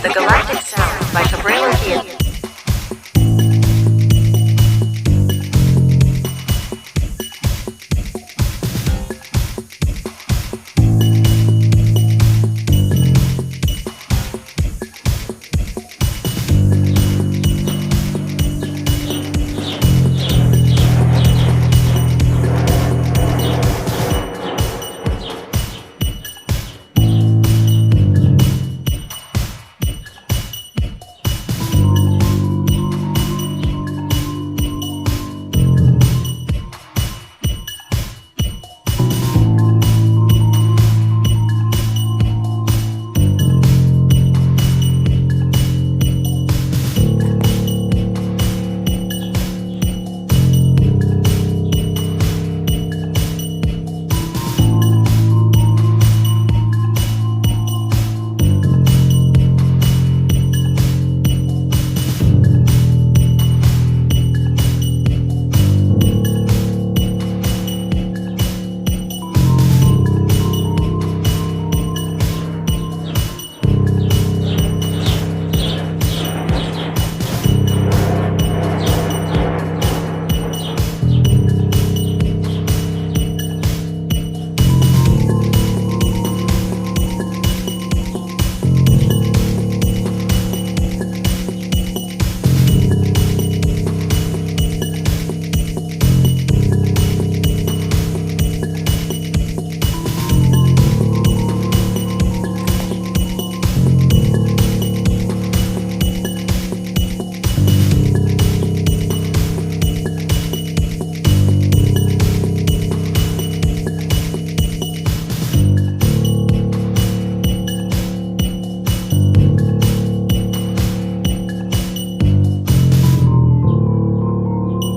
the Galactic Sound by Kbrelokie.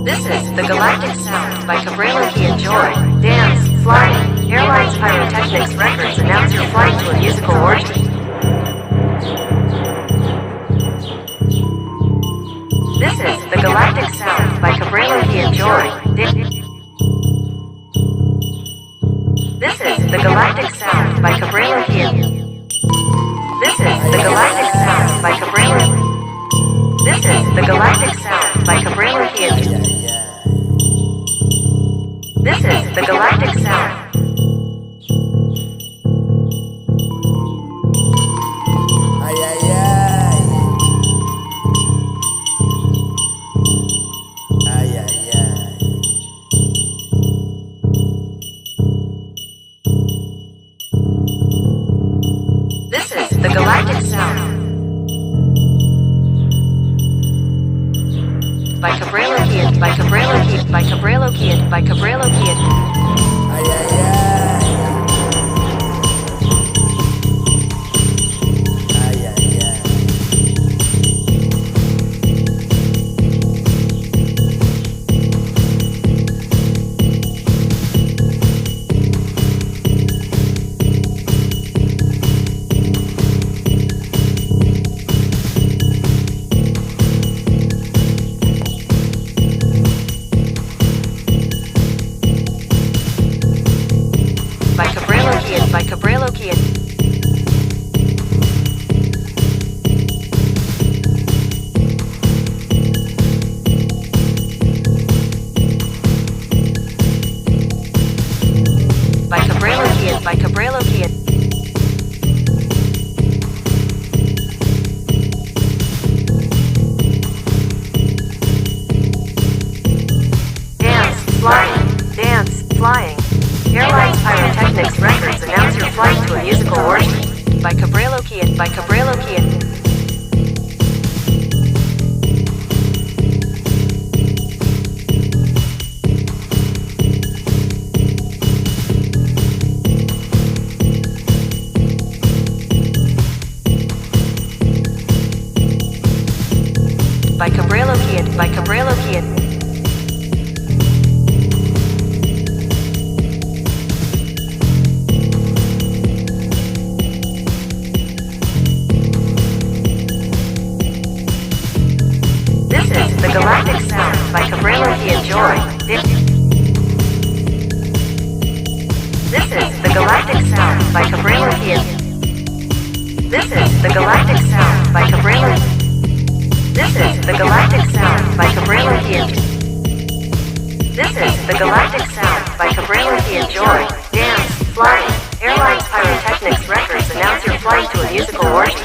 This is the Galactic Sound by Kbrelokie. Enjoy, dance, flying. Airlines Pyrotechnics Records announce your flight to a musical orgy. This is the Galactic Sound by Kbrelokie. Enjoy. This is the Galactic Sound by Kbrelokie. This is the Galactic Sound by Kbrelokie. This is the Galactic Sound by Kbrelokie. This is the Galactic Sound. Ay, ay, ay. Ay, ay, ay. This is the Galactic Sound by Kbrelokie, by Kbrelokie, by Kbrelokie, by Kbrelokie. Ay, ay, ay. Ay, ay, ay. By Kbrelokie, by Kbrelokie. By Kbrelokie, by Kbrelokie. Dance, flying, dance, flying. Airlines Pyrotechnics Records announce your flight to a musical orgy. By Kbrelokie, by Kbrelokie. By Kbrelokie, by Kbrelokie. This is the Galactic Sound by Kbrelokie. Enjoy. This is the Galactic Sound by Kbrelokie. This is the Galactic Sound by Kbrelokie. This is the Galactic Sound by Kbrelokie. This is the Galactic Sound by Kbrelokie. Enjoy, dance, flying. Airlines Pyrotechnics Records announce your flight to a musical worship.